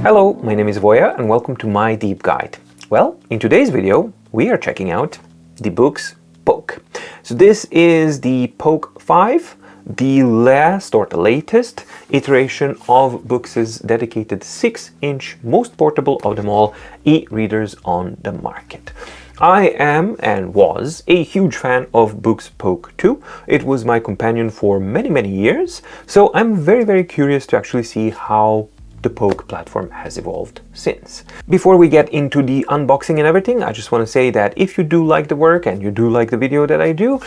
Hello, my name is Voya and welcome to my deep guide. Well, in today's video, we are checking out the Boox Poke. So this is the Poke 5, the last or the latest iteration of Boox's dedicated 6-inch, most portable of them all, e-readers on the market. I am and was a huge fan of Boox Poke 2. It was my companion for many years, so I'm very curious to actually see how the Poke platform has evolved since. Before we get into the unboxing and everything, I just want to say that if you do like the work and you do like the video that I do,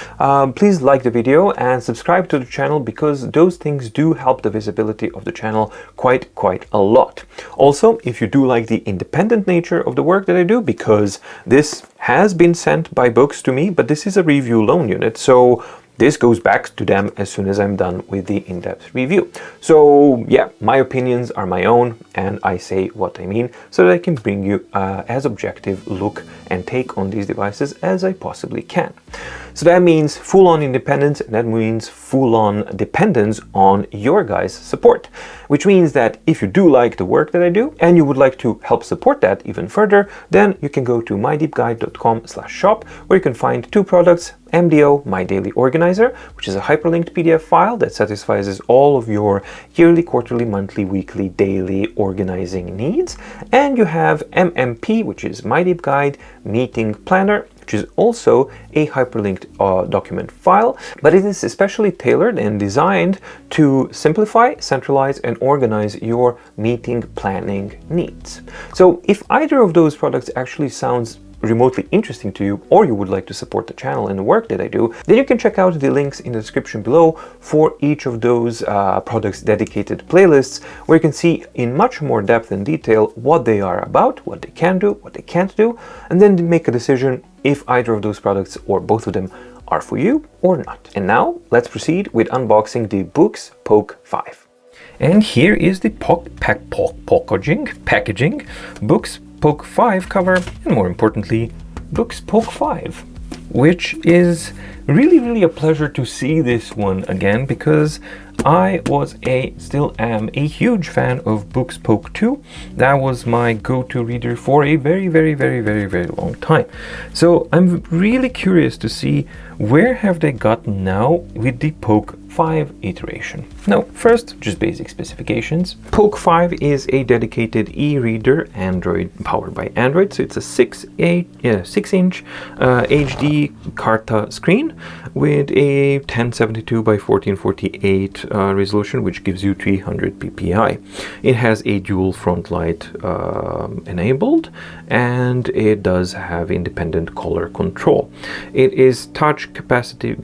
please like the video and subscribe to the channel, because those things do help the visibility of the channel quite a lot. Also, if you do like the independent nature of the work that I do, because this has been sent by Boox to me, but this is a review loan unit, so this goes back to them as soon as I'm done with the in-depth review. So yeah, my opinions are my own and I say what I mean, so that I can bring you as objective look and take on these devices as I possibly can. So that means full-on independence, and that means full-on dependence on your guys' support. Which means that if you do like the work that I do and you would like to help support that even further, then you can go to mydeepguide.com/shop, where you can find two products: MDO, My Daily Organizer, which is a hyperlinked PDF file that satisfies all of your yearly, quarterly, monthly, weekly, daily organizing needs. And you have MMP, which is My Deep Guide Meeting Planner, which is also a hyperlinked document file, but it is especially tailored and designed to simplify, centralize, and organize your meeting planning needs. So if either of those products actually sounds remotely interesting to you, or you would like to support the channel and the work that I do, then you can check out the links in the description below for each of those products' dedicated playlists, where you can see in much more depth and detail what they are about, what they can do, what they can't do, and then make a decision if either of those products or both of them are for you or not. And now let's proceed with unboxing the Boox Poke 5. And here is the packaging, Boox Poke 5 cover, and more importantly, Boox Poke 5, which is really a pleasure to see this one again, because I was still am a huge fan of Boox Poke 2. That was my go-to reader for a very long time. So I'm really curious to see where have they gotten now with the Poke 5 iteration. Now, first, just basic specifications. Poke 5 is a dedicated e-reader, powered by Android. So it's a 6-inch HD Carta screen with a 1072 by 1448 resolution, which gives you 300 ppi. It has a dual front light enabled, and it does have independent color control. It is touch capacitive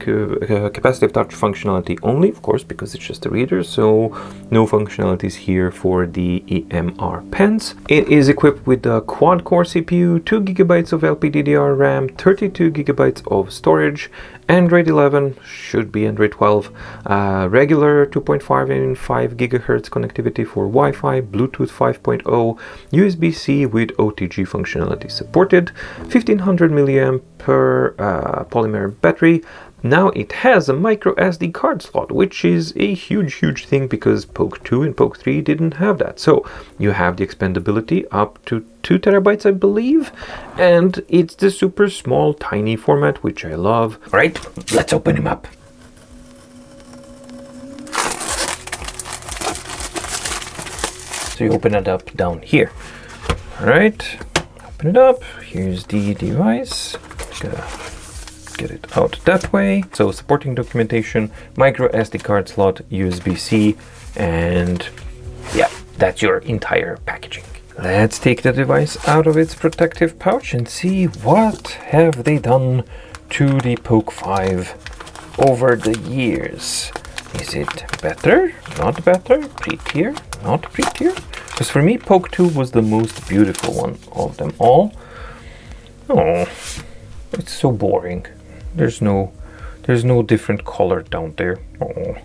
touch functionality only, of course, because it's just a reader, so no functionalities here for the EMR pens. It is equipped with a quad-core CPU, 2 GB of LPDDR RAM, 32 GB of storage, Android 11, should be Android 12, regular 2.5 and 5 GHz connectivity for Wi-Fi, Bluetooth 5.0, USB-C with OTG functionality supported, 1500 mAh polymer battery. Now it has a micro SD card slot, which is a huge thing, because Poke 2 and Poke 3 didn't have that. So you have the expandability up to 2 terabytes, I believe, and it's the super small, tiny format, which I love. All right, let's open him up. So you open it up down here. All right, open it up. Here's the device. Get it out that way. So supporting documentation, micro SD card slot, USB-C, and yeah, that's your entire packaging. Let's take the device out of its protective pouch and see what have they done to the Poke 5 over the years. Is it better? Not better? Prettier? Not prettier? Because for me, Poke 2 was the most beautiful one of them all. Oh, it's so boring. There's no different color down there. Oh.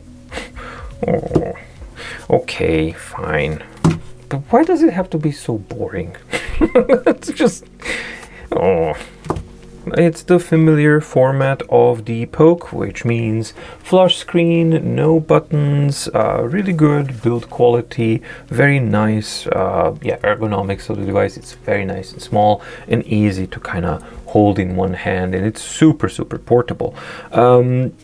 Okay, fine. But why does it have to be so boring? It's just, it's the familiar format of the Poke, which means flush screen, no buttons, really good build quality, very nice, ergonomics of the device. It's very nice and small and easy to kind of hold in one hand, and it's super portable.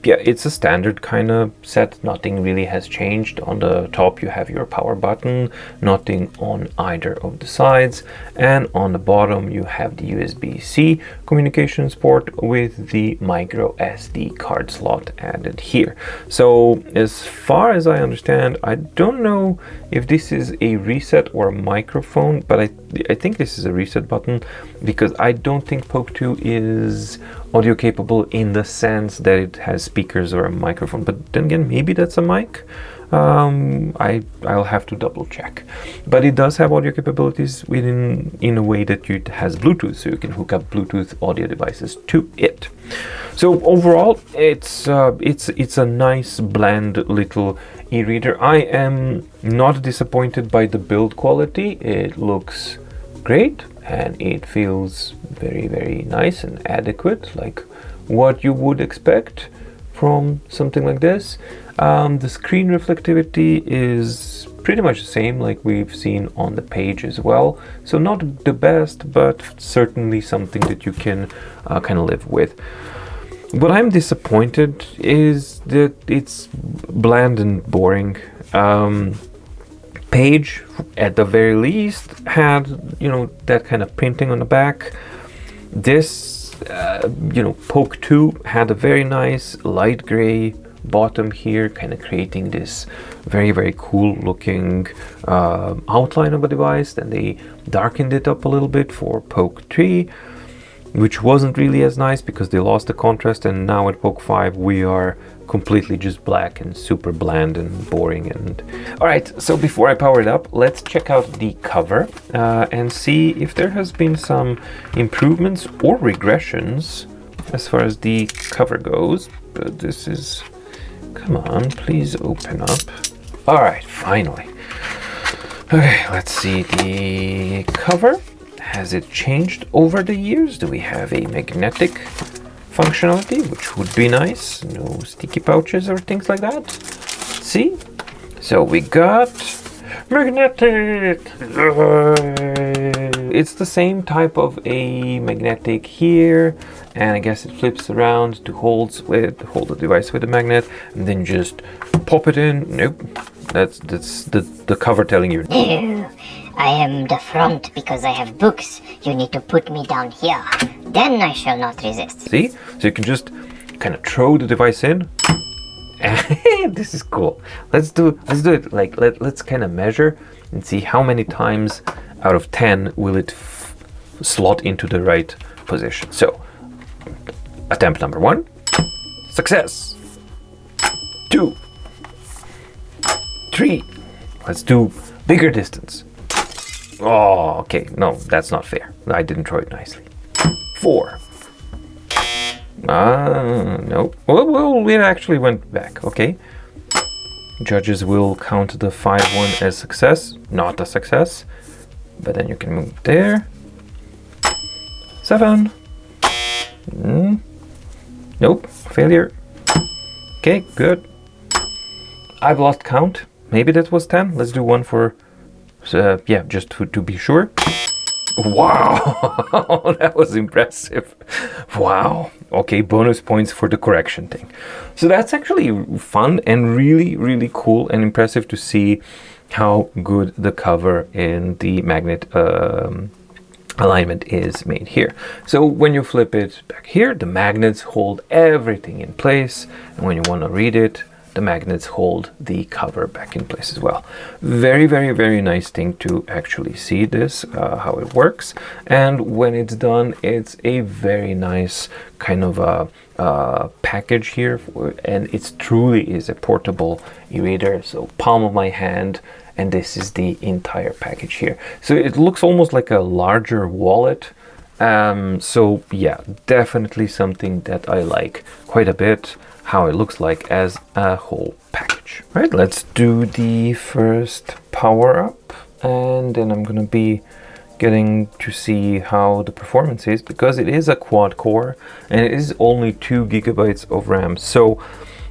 It's a standard kind of set. Nothing really has changed. On the top you have your power button, nothing on either of the sides, and on the bottom you have the USB-C communications port with the micro SD card slot added here. So as far as I understand, I don't know if this is a reset or a microphone, but I think this is a reset button, because I don't think Poke 2 is audio capable in the sense that it has speakers or a microphone. But then again, maybe that's a mic. I'll have to double check. But it does have audio capabilities in a way that it has Bluetooth, so you can hook up Bluetooth audio devices to it. So overall, it's a nice bland little e-reader. I am not disappointed by the build quality. It looks great and it feels very nice and adequate, like what you would expect from something like this. The screen reflectivity is pretty much the same like we've seen on the page as well, so not the best, but certainly something that you can kind of live with. What I'm disappointed is that it's bland and boring. Page, at the very least, had, that kind of printing on the back. This, Poke 2 had a very nice light gray bottom here, kind of creating this very cool looking outline of a device. Then they darkened it up a little bit for Poke 3, which wasn't really as nice because they lost the contrast, and now at Poke 5 we are completely just black and super bland and boring. And all right, so before I power it up, let's check out the cover and see if there has been some improvements or regressions as far as the cover goes. But this is, come on, please open up. All right, finally. Okay, let's see the cover. Has it changed over the years? Do we have a magnetic functionality, which would be nice? No sticky pouches or things like that. Let's see. So we got magnetic. It's the same type of a magnetic here, and I guess it flips around to hold the device with a magnet, and then just pop it in. Nope, that's the cover telling you. No, I am the front because I have books. You need to put me down here. Then I shall not resist. See? So you can just kind of throw the device in. This is cool. Let's do it. Like let's kind of measure and see how many times out of 10 will it slot into the right position. So attempt number 1, success. 2, 3. Let's do bigger distance. Oh, okay. No, that's not fair. I didn't throw it nicely. 4. No. Well, it actually went back. Okay. Judges will count the 5-1 as success, not a success. But then you can move there. 7. Nope. Failure. Okay, good. I've lost count. Maybe that was 10. Let's do one for... just to be sure. Wow, that was impressive. Wow. Okay, bonus points for the correction thing. So that's actually fun and really cool and impressive to see how good the cover and the magnet alignment is made here. So when you flip it back here, the magnets hold everything in place, and when you want to read it, the magnets hold the cover back in place as well. Very nice thing to actually see this, how it works. And when it's done, it's a very nice kind of a package here, and it truly is a portable e-reader. So palm of my hand, and this is the entire package here. So it looks almost like a larger wallet. So yeah, definitely something that I like quite a bit, how it looks like as a whole package. Right, let's do the first power up, and then I'm gonna be getting to see how the performance is, because it is a quad core and it is only 2 gigabytes of RAM. So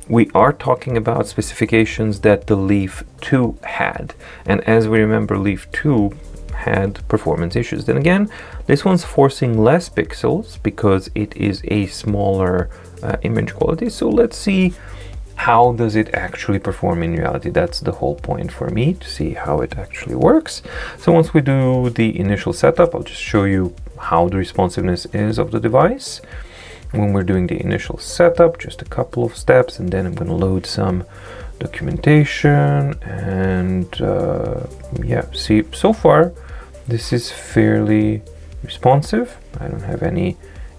we are talking about specifications that the Leaf 2 had. And as we remember, Leaf 2 had performance issues. Then again, this one's forcing less pixels because it is a smaller image quality. So let's see, how does it actually perform in reality? That's the whole point for me, to see how it actually works. So once we do the initial setup, I'll just show you how the responsiveness is of the device. When we're doing the initial setup, just a couple of steps, and then I'm going to load some documentation. And yeah, see, so far this is fairly responsive. I don't have any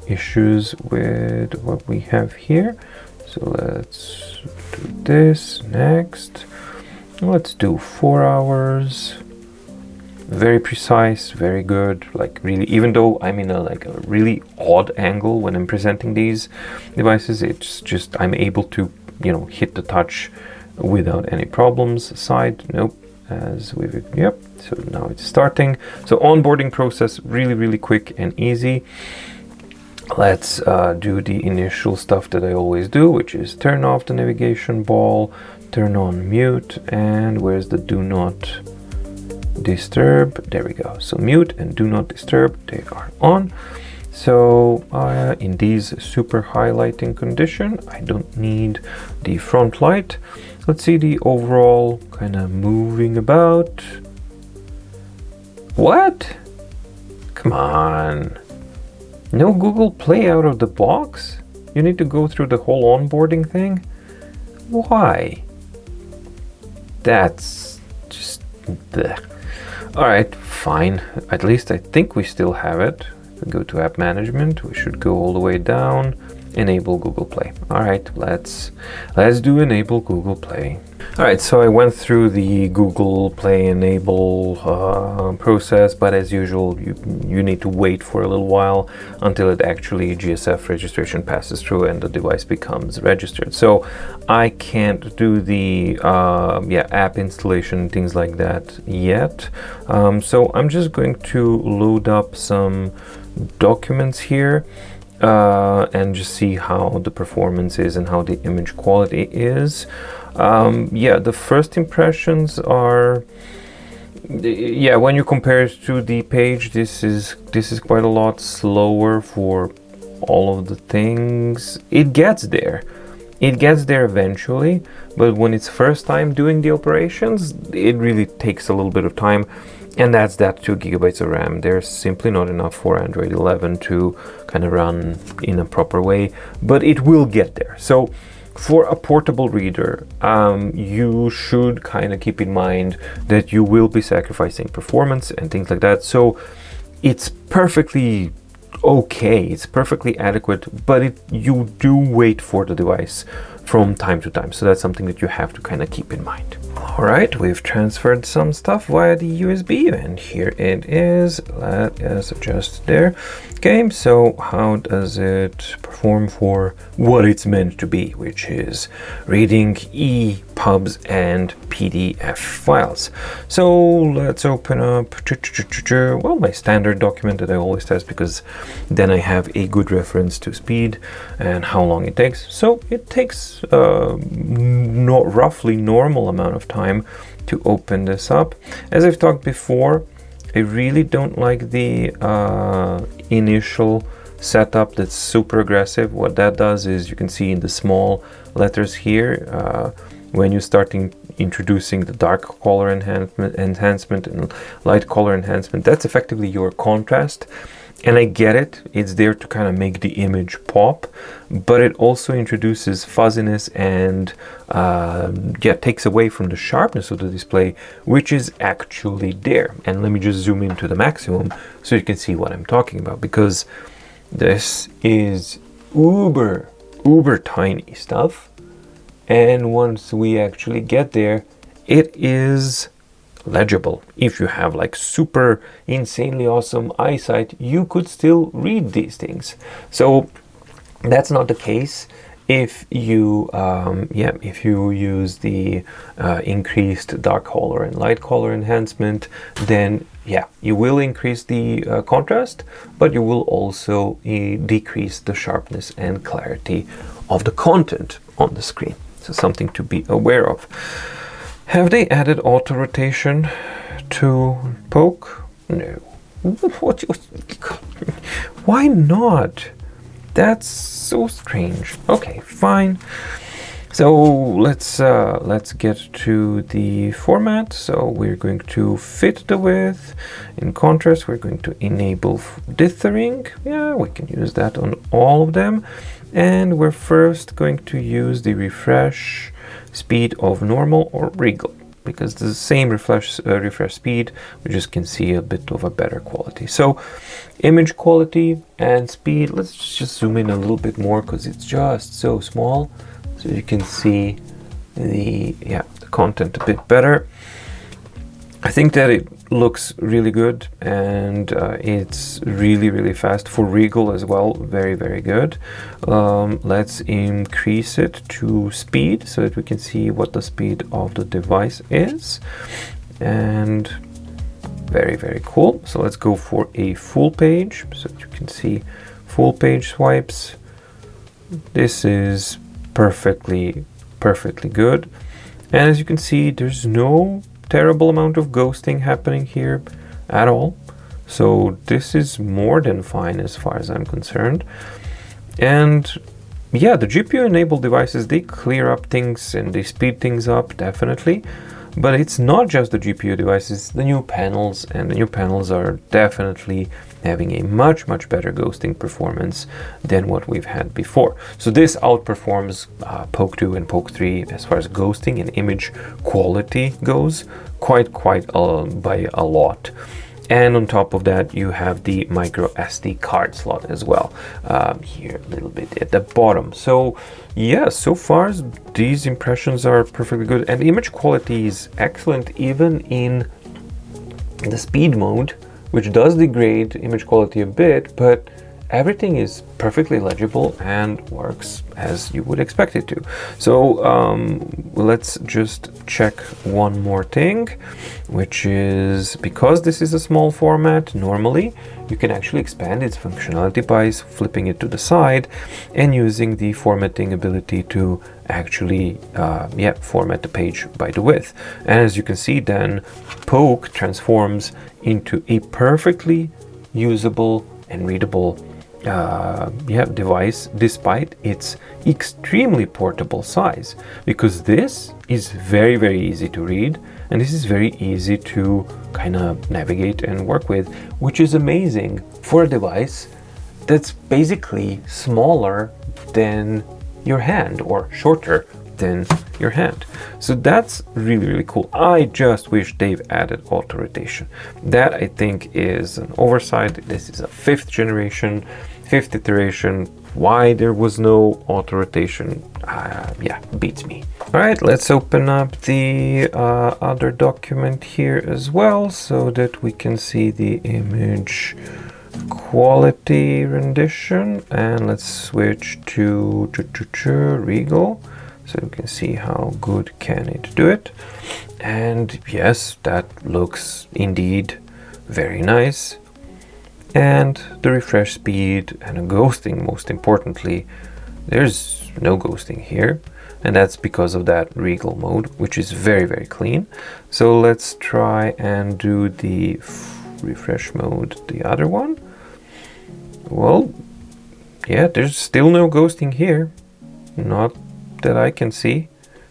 issues with what we have here. So let's do this next. Let's do 4 hours. Very precise, very good. Like really, even though I'm in a really odd angle when I'm presenting these devices, it's just I'm able to, you know, hit the touch without any problems. Side, nope. As we've, yep. So now it's starting. So onboarding process really quick and easy. Let's do the initial stuff that I always do, which is turn off the navigation ball, turn on mute, and where's the do not disturb? There we go. So mute and do not disturb, they are on. So in these super highlighting condition, I don't need the front light. Let's see the overall kind of moving about. What? Come on. No Google Play out of the box? You need to go through the whole onboarding thing? Why? That's just bleh. Alright, fine. At least I think we still have it. If we go to app management, we should go all the way down. Enable Google Play. Alright, let's do enable Google Play. Alright, so I went through the Google Play enable process, but as usual, you need to wait for a little while until it actually GSF registration passes through and the device becomes registered. So I can't do the app installation, things like that yet. So I'm just going to load up some documents here. And just see how the performance is and how the image quality is. Yeah, the first impressions are, yeah, when you compare it to the page, this is quite a lot slower for all of the things. It gets there eventually, but when it's first time doing the operations, it really takes a little bit of time. And that's that 2 gigabytes of RAM. There's simply not enough for Android 11 to kind of run in a proper way, but it will get there. So for a portable reader, you should kind of keep in mind that you will be sacrificing performance and things like that. So it's perfectly okay, it's perfectly adequate, but you do wait for the device from time to time. So that's something that you have to kind of keep in mind. All right, we've transferred some stuff via the USB, and here it is. Let us adjust there. Okay, so how does it perform for what it's meant to be, which is reading EPUBs and PDF files? So let's open up, well, my standard document that I always test, because then I have a good reference to speed and how long it takes. So it takes roughly normal amount of time to open this up. As I've talked before, I really don't like the initial setup that's super aggressive. What that does is, you can see in the small letters here, when you start introducing the dark color enhancement and light color enhancement, that's effectively your contrast. And I get it, it's there to kind of make the image pop, but it also introduces fuzziness and takes away from the sharpness of the display, which is actually there. And let me just zoom into the maximum so you can see what I'm talking about, because this is uber tiny stuff. And once we actually get there, it is legible. If you have like super insanely awesome eyesight, you could still read these things. So that's not the case if you use the increased dark color and light color enhancement, then you will increase the contrast, but you will also decrease the sharpness and clarity of the content on the screen. So something to be aware of. Have they added auto rotation to Poke? No. Why not? That's so strange. Okay, fine. So let's get to the format. So we're going to fit the width. In contrast, we're going to enable dithering. Yeah, we can use that on all of them. And we're first going to use the refresh speed of normal or regal, because the same refresh speed, we just can see a bit of a better quality. So image quality and speed, let's just zoom in a little bit more because it's just so small, so you can see the content a bit better. I think that it looks really good, and it's really fast for regal as well. Very, very good. Let's increase it to speed so that we can see what the speed of the device is. And very, very cool. So let's go for a full page so that you can see full page swipes. This is perfectly good. And as you can see, there's no terrible amount of ghosting happening here at all. So this is more than fine as far as I'm concerned. And yeah, the GPU enabled devices, they clear up things and they speed things up, definitely. But it's not just the GPU devices, the new panels, and the new panels are definitely having a much better ghosting performance than what we've had before. So this outperforms Poke 2 and Poke 3 as far as ghosting and image quality goes, quite by a lot. And on top of that, you have the micro SD card slot as well, here a little bit at the bottom. So yeah, so far these impressions are perfectly good, and image quality is excellent even in the speed mode, which does degrade image quality a bit, but everything is perfectly legible and works as you would expect it to. So let's just check one more thing, which is, because this is a small format, normally you can actually expand its functionality by flipping it to the side and using the formatting ability to actually format the page by the width. And as you can see, then Poke transforms into a perfectly usable and readable device, despite its extremely portable size, because this is very easy to read, and this is very easy to kind of navigate and work with, which is amazing for a device that's basically smaller than your hand or shorter than your hand. So that's really cool. I just wish they've added auto rotation. That, I think, is an oversight. This is a fifth iteration. Why there was no auto rotation, beats me. All right, let's open up the other document here as well so that we can see the image quality rendition, and let's switch to Regal so we can see how good can it do it. And yes, that looks indeed very nice. And the refresh speed and the ghosting, most importantly, there's no ghosting here, and that's because of that Regal mode, which is very clean. So let's try and do the refresh mode, the other one. Well, yeah, there's still no ghosting here, not that I can see.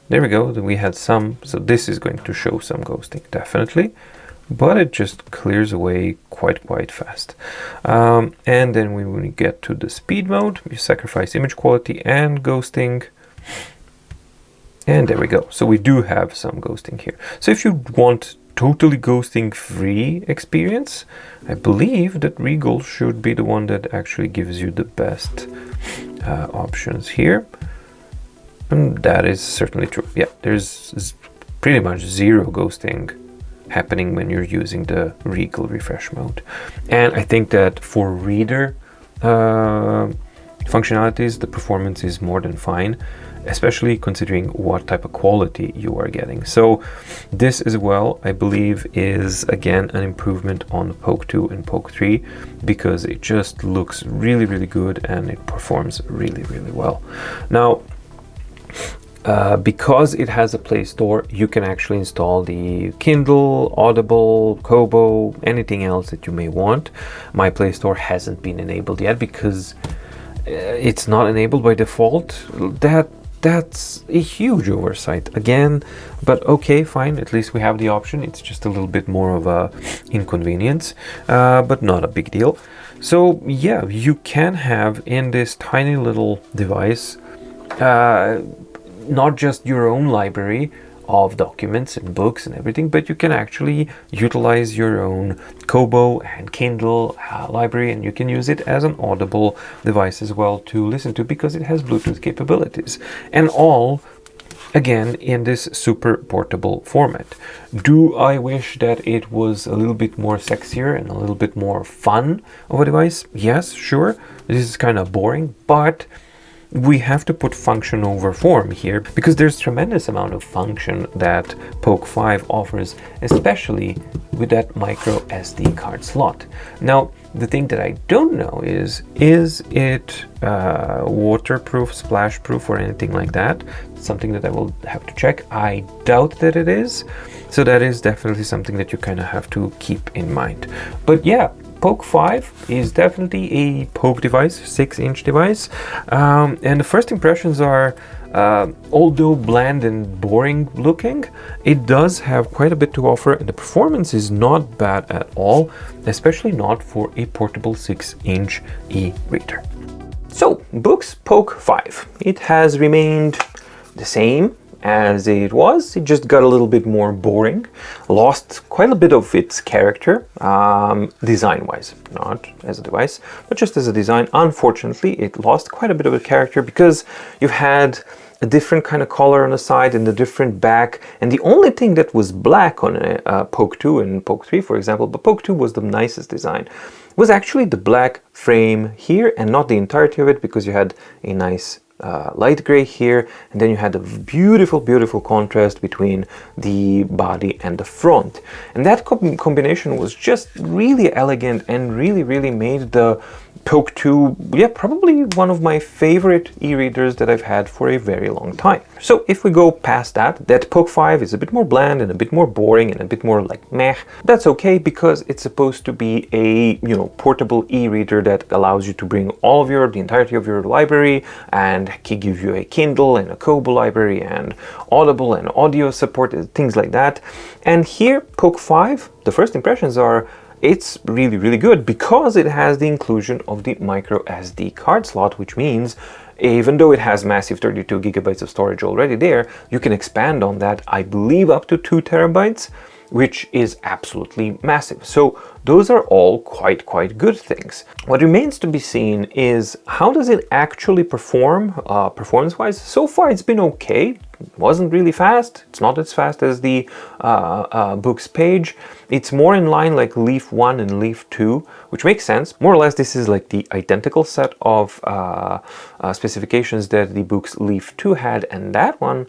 There we go, we had some, so this is going to show some ghosting, definitely, but it just clears away quite fast. And then when we get to the speed mode, we sacrifice image quality and ghosting, and there we go. So we do have some ghosting here. So if you want totally ghosting free experience, I believe that Regal should be the one that actually gives you the best options here. And that is certainly true. Yeah, there's pretty much zero ghosting happening when you're using the Regal refresh mode. And I think that for reader functionalities, the performance is more than fine, especially considering what type of quality you are getting. So this as well, I believe, is again an improvement on Poke 2 and Poke 3, because it just looks really, really good and it performs really, really well. Now, because it has a Play Store, you can actually install the Kindle, Audible, Kobo, anything else that you may want. My Play Store hasn't been enabled yet because it's not enabled by default. That's a huge oversight again, but okay, fine, at least we have the option. It's just a little bit more of a inconvenience, but not a big deal. So yeah, you can have in this tiny little device not just your own library of documents and books and everything, but you can actually utilize your own Kobo and Kindle library, and you can use it as an Audible device as well to listen to, because it has Bluetooth capabilities, and all again in this super portable format. Do I wish that it was a little bit more sexier and a little bit more fun of a device? Yes, sure. This is kind of boring, but we have to put function over form here, because there's tremendous amount of function that Poke 5 offers, especially with that micro SD card slot. Now, the thing that I don't know is it waterproof, splash proof, or anything like that? Something that I will have to check. I doubt that it is. So that is definitely something that you kind of have to keep in mind. But yeah, Poke 5 is definitely a Poke device, 6-inch device, and the first impressions are, although bland and boring looking, it does have quite a bit to offer, and the performance is not bad at all, especially not for a portable 6-inch e-reader. So, Boox Poke 5, it has remained the same as it was. It just got a little bit more boring, lost quite a bit of its character, design-wise, not as a device, but just as a design. Unfortunately, it lost quite a bit of a character because you had a different kind of color on the side and a different back, and the only thing that was black on Poke 2 and Poke 3, for example, but Poke 2 was the nicest design, was actually the black frame here, and not the entirety of it, because you had a nice light gray here, and then you had a beautiful, beautiful contrast between the body and the front, and that combination was just really elegant and really, really made the Poke 2, yeah, probably one of my favorite e-readers that I've had for a very long time. So if we go past that Poke 5 is a bit more bland and a bit more boring and a bit more like meh. That's okay, because it's supposed to be a, portable e-reader that allows you to bring the entirety of your library, and can give you a Kindle and a Kobo library and Audible and audio support, things like that. And here, Poke 5, the first impressions are, it's really, really good, because it has the inclusion of the micro SD card slot, which means even though it has massive 32 gigabytes of storage already there, you can expand on that, I believe, up to 2 terabytes, which is absolutely massive. So those are all quite good things. What remains to be seen is how does it actually perform, performance-wise. So far it's been okay. It wasn't really fast. It's not as fast as the Boox Page. It's more in line like Leaf 1 and Leaf 2, which makes sense. More or less, this is like the identical set of specifications that the Boox Leaf 2 had, and that one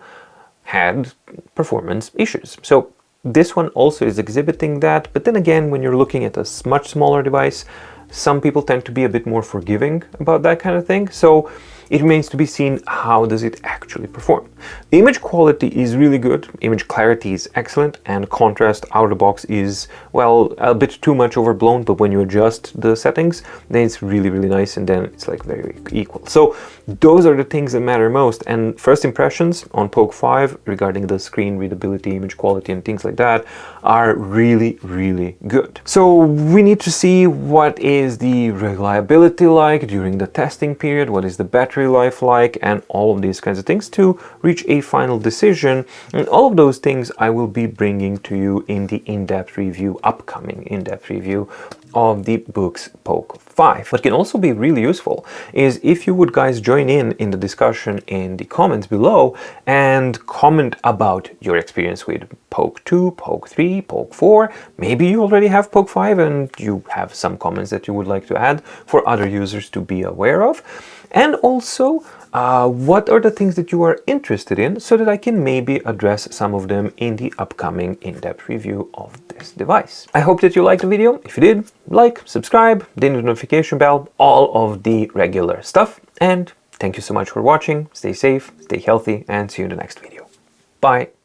had performance issues. So this one also is exhibiting that, but then again, when you're looking at a much smaller device, some people tend to be a bit more forgiving about that kind of thing. So it remains to be seen how does it actually perform. The image quality is really good, image clarity is excellent, and contrast out of the box is, well, a bit too much overblown, but when you adjust the settings, then it's really, really nice, and then it's like very equal. So those are the things that matter most, and first impressions on Poke 5 regarding the screen readability, image quality, and things like that are really, really good. So we need to see what is the reliability like during the testing period, what is the battery life like, and all of these kinds of things to reach a final decision. And all of those things I will be bringing to you in the in-depth review, upcoming in-depth review of the Boox Poke 5. What can also be really useful is if you would guys join in the discussion in the comments below and comment about your experience with Poke 2, Poke 3, Poke 4. Maybe you already have Poke 5 and you have some comments that you would like to add for other users to be aware of. And also, what are the things that you are interested in so that I can maybe address some of them in the upcoming in-depth review of this device. I hope that you liked the video. If you did, like, subscribe, ding the notification bell, all of the regular stuff. And thank you so much for watching. Stay safe, stay healthy, and see you in the next video. Bye.